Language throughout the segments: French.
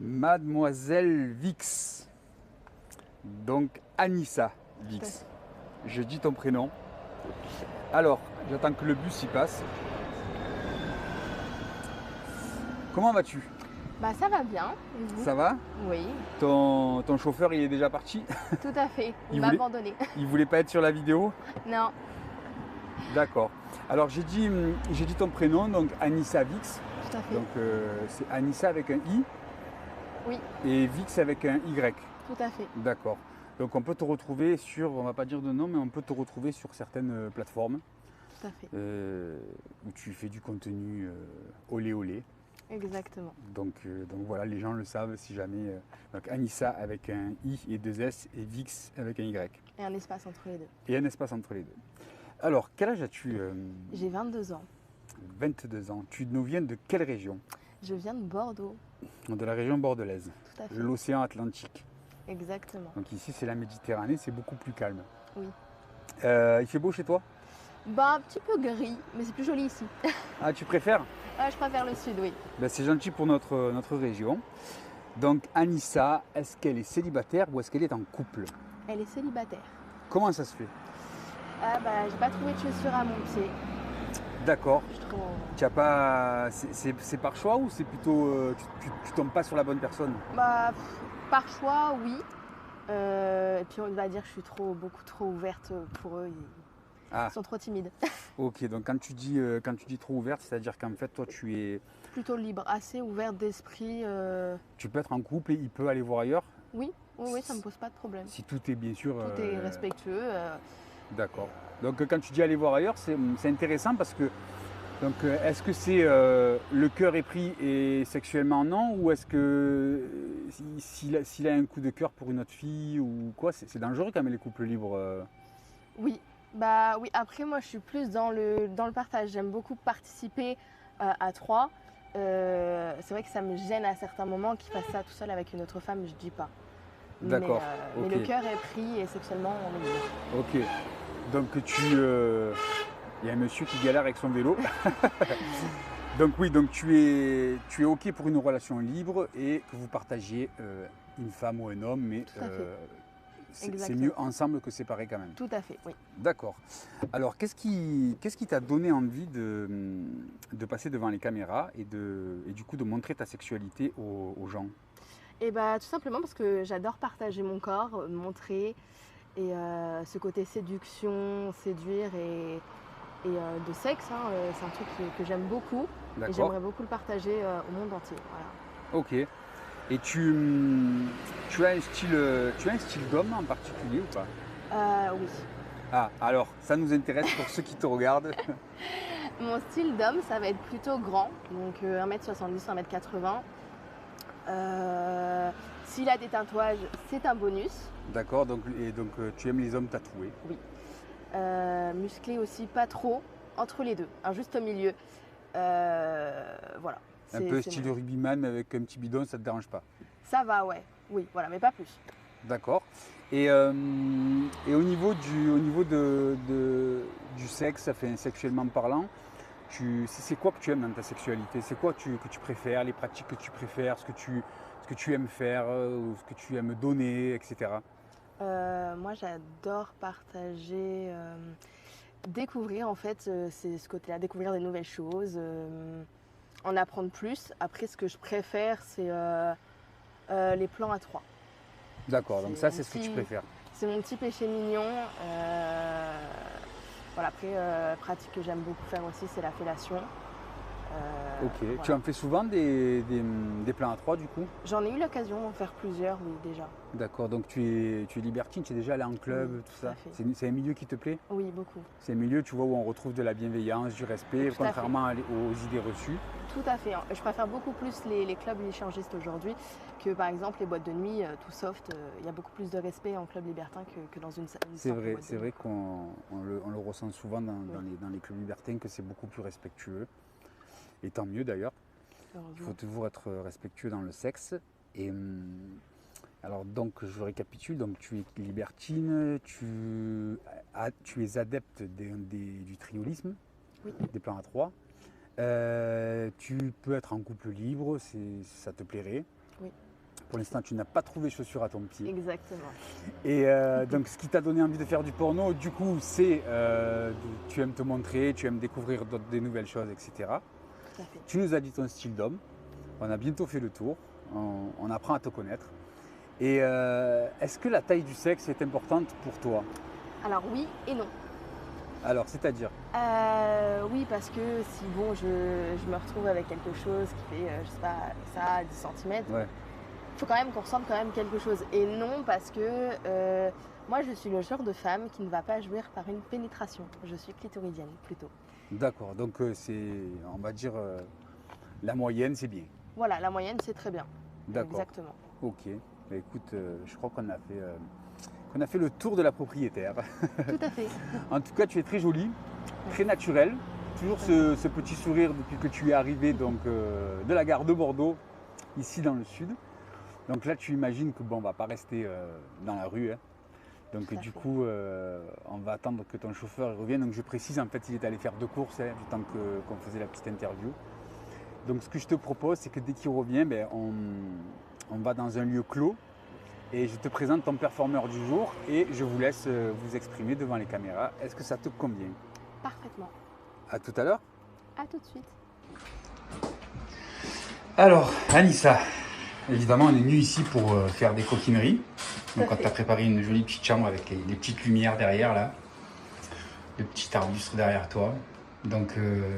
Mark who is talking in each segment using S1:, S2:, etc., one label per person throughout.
S1: Mademoiselle Vix, donc Anissa Vix. Je dis ton prénom. Alors, j'attends que le bus y passe. Comment vas-tu?
S2: Bah ça va bien, et vous?
S1: Ça va?
S2: Oui,
S1: Ton chauffeur, il est déjà parti?
S2: tout à fait. Il
S1: Il
S2: m'a
S1: voulait,
S2: abandonné.
S1: il voulait pas être sur la vidéo?
S2: Non,
S1: D'accord. Alors, j'ai dit ton prénom, donc Anissa Vix.
S2: tout à fait.
S1: Donc, c'est Anissa avec un I
S2: Oui,
S1: et Vix avec un Y.
S2: tout à fait.
S1: D'accord. Donc on peut te retrouver sur, on va pas dire de nom, mais on peut te retrouver sur certaines plateformes
S2: Tout à fait.
S1: où tu fais du contenu olé olé.
S2: Exactement.
S1: Donc voilà, les gens le savent si jamais. Donc Anissa avec un I et deux S et Vix avec un Y.
S2: Et un espace entre les deux.
S1: Et un espace entre les deux. Alors, quel âge as-tu?
S2: J'ai 22 ans.
S1: 22 ans. Tu nous viens de quelle région?
S2: Je viens de Bordeaux.
S1: De la région bordelaise,
S2: Tout à fait.
S1: l'océan Atlantique.
S2: Exactement.
S1: Donc ici c'est la Méditerranée, c'est beaucoup plus calme.
S2: Oui.
S1: Il fait beau chez toi?
S2: Bah un petit peu gris, mais c'est plus joli ici.
S1: Ah, tu préfères?
S2: Je préfère le sud, oui.
S1: Ben, c'est gentil pour notre région. Donc Anissa, est-ce qu'elle est célibataire ou est-ce qu'elle est en couple?
S2: Elle est célibataire.
S1: Comment ça se fait?
S2: Ah bah j'ai pas trouvé de chaussures à mon pied.
S1: D'accord.
S2: Je trouve...
S1: Tu as pas. C'est par choix ou c'est plutôt. Tu tombes pas sur la bonne personne?
S2: Bah par choix, oui. Et puis on va dire que je suis beaucoup trop ouverte pour eux.
S1: Ah,
S2: Ils sont trop timides.
S1: ok. Donc quand tu dis trop ouverte, c'est-à-dire qu'en fait, toi,
S2: Plutôt libre, assez ouverte d'esprit.
S1: tu peux être en couple et il peut aller voir ailleurs
S2: Oui, oui, ça me pose pas de problème.
S1: si tout est bien sûr.
S2: Tout est respectueux.
S1: D'accord. Donc quand tu dis aller voir ailleurs, c'est intéressant parce que. Donc est-ce que c'est le cœur est pris et sexuellement non, ou est-ce que s'il a un coup de cœur pour une autre fille ou quoi, c'est dangereux quand même les couples libres.
S2: Oui, bah oui. Après, moi, je suis plus dans le partage. J'aime beaucoup participer à trois. C'est vrai que ça me gêne à certains moments qu'il fasse ça tout seul avec une autre femme. Je dis pas.
S1: D'accord.
S2: Mais
S1: Ok.
S2: le cœur est pris et sexuellement, on est libre.
S1: Ok. Donc il y a un monsieur qui galère avec son vélo. Donc oui, donc tu es ok pour une relation libre et que vous partagiez une femme ou un homme, mais
S2: Tout à fait.
S1: c'est
S2: Exactement.
S1: mieux ensemble que séparés quand même.
S2: Tout à fait, oui.
S1: D'accord. Alors, qu'est-ce qui t'a donné envie de passer devant les caméras et du coup de montrer ta sexualité aux gens?
S2: Et bah tout simplement parce que j'adore partager mon corps, montrer et ce côté séduction, séduire et de sexe, hein, c'est un truc que j'aime beaucoup et
S1: D'accord.
S2: j'aimerais beaucoup le partager au monde entier. Voilà.
S1: Ok. Et tu as un style d'homme en particulier ou pas?
S2: Oui.
S1: Ah, alors, ça nous intéresse pour ceux qui te regardent.
S2: Mon style d'homme, ça va être plutôt grand, donc 1m70, 1m80. S'il a des tatouages, c'est un bonus.
S1: D'accord, donc tu aimes les hommes tatoués.
S2: Oui. Musclé aussi, pas trop, entre les deux, un juste milieu. Voilà.
S1: Un peu style rugbyman avec un petit bidon, ça te dérange pas?
S2: Ça va, ouais. Oui, voilà, mais pas plus.
S1: D'accord. Et au niveau du sexe, enfin, sexuellement parlant, c'est quoi que tu aimes dans ta sexualité? C'est quoi que tu préfères, les pratiques que tu préfères, ce que tu aimes faire, ou ce que tu aimes donner, etc.
S2: Moi, j'adore partager, découvrir en fait, c'est ce côté-là, découvrir des nouvelles choses, en apprendre plus. Après, ce que je préfère, c'est les plans à trois.
S1: D'accord, donc ça c'est ce que tu préfères.
S2: C'est mon petit péché mignon. Voilà, après, pratique que j'aime beaucoup faire aussi, c'est la fellation.
S1: Ok,
S2: Voilà.
S1: tu en fais souvent des plans à trois du coup?
S2: J'en ai eu l'occasion d'en faire plusieurs, oui, déjà.
S1: D'accord, donc tu es libertine, tu es déjà allé en club,
S2: Oui,
S1: tout
S2: tout à
S1: ça.
S2: fait.
S1: C'est un milieu qui te plaît?
S2: Oui, beaucoup.
S1: C'est un milieu, tu vois, où on retrouve de la bienveillance, du respect,
S2: Tout à
S1: contrairement aux idées reçues.
S2: Tout à fait. Je préfère beaucoup plus les clubs échangistes aujourd'hui que par exemple les boîtes de nuit tout soft. Il y a beaucoup plus de respect en club libertin que dans une
S1: C'est
S2: simple
S1: vrai,
S2: boîte de
S1: c'est
S2: nuit.
S1: vrai qu'on le ressent souvent dans
S2: Oui.
S1: les clubs libertins, que c'est beaucoup plus respectueux. Et tant mieux d'ailleurs. Il
S2: Heureusement.
S1: faut toujours être respectueux dans le sexe. Et alors donc je récapitule, donc tu es libertine, tu es adepte du triolisme,
S2: Oui.
S1: des plans à trois. Tu peux être en couple libre, ça te plairait.
S2: Oui.
S1: pour l'instant, tu n'as pas trouvé chaussures à ton pied.
S2: Exactement.
S1: Et donc, ce qui t'a donné envie de faire du porno, du coup, c'est tu aimes te montrer, tu aimes découvrir des nouvelles choses, etc.
S2: Tout à fait.
S1: Tu nous as dit ton style d'homme. On a bientôt fait le tour. On apprend à te connaître. Et est-ce que la taille du sexe est importante pour toi?
S2: Alors oui et non.
S1: Alors, c'est-à-dire?
S2: Oui, parce que si bon, je me retrouve avec quelque chose qui fait, je sais pas, ça, 10 centimètres,
S1: Ouais.
S2: il faut quand même qu'on ressente quand même quelque chose. Et non, parce que moi, je suis le genre de femme qui ne va pas jouir par une pénétration. Je suis clitoridienne, plutôt.
S1: D'accord. Donc, c'est, on va dire, la moyenne, c'est bien.
S2: Voilà, la moyenne, c'est très bien.
S1: D'accord.
S2: Exactement.
S1: Ok. Bah, écoute, je crois qu'on a fait le tour de la propriétaire.
S2: Tout à fait.
S1: En tout cas, tu es très jolie, très naturelle. Toujours ce petit sourire depuis que tu es arrivée donc, de la gare de Bordeaux, ici dans le sud. Donc là, tu imagines que bon, on ne va pas rester dans la rue. Hein. Donc
S2: Tout à
S1: du
S2: fait.
S1: coup, on va attendre que ton chauffeur revienne. Donc je précise, en fait, il est allé faire 2 courses hein, du temps qu'on faisait la petite interview. Donc ce que je te propose, c'est que dès qu'il revient, ben, on va dans un lieu clos. Et je te présente ton performeur du jour et je vous laisse vous exprimer devant les caméras. Est-ce que ça te convient?
S2: Parfaitement.
S1: À tout à l'heure.
S2: À tout de suite.
S1: Alors, Anissa, évidemment, on est venu ici pour faire des coquineries. Donc,
S2: Tout à
S1: on t'a préparé une jolie petite chambre avec les petites lumières derrière, là. Le petit arbuste derrière toi. Donc,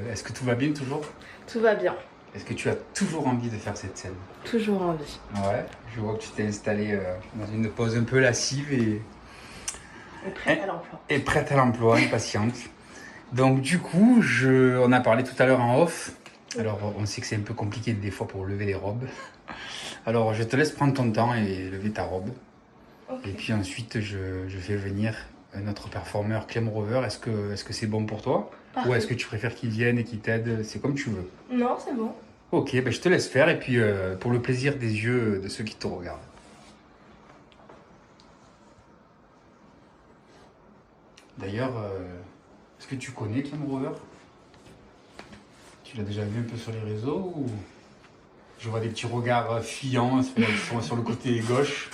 S1: est-ce que tout va bien toujours?
S2: Tout va bien.
S1: Est-ce que tu as toujours envie de faire cette scène?
S2: Toujours envie.
S1: Ouais, je vois que tu t'es installé dans une pose un peu lascive et
S2: Prête à l'emploi.
S1: prête à l'emploi, impatiente. Donc, du coup, on a parlé tout à l'heure en off. Alors, on sait que c'est un peu compliqué des fois pour lever les robes. Alors, je te laisse prendre ton temps et lever ta robe.
S2: Okay.
S1: Et puis ensuite, je fais venir notre performeur Clem Rover. Est-ce que c'est bon pour toi?
S2: Parfait.
S1: Ou est-ce que tu préfères qu'il vienne et qu'il t'aide? C'est comme tu veux.
S2: Non, c'est bon.
S1: Ok, ben je te laisse faire et puis pour le plaisir des yeux de ceux qui te regardent. D'ailleurs, est-ce que tu connais Clem Rover? Tu l'as déjà vu un peu sur les réseaux ou... Je vois des petits regards fuyants sur le côté gauche.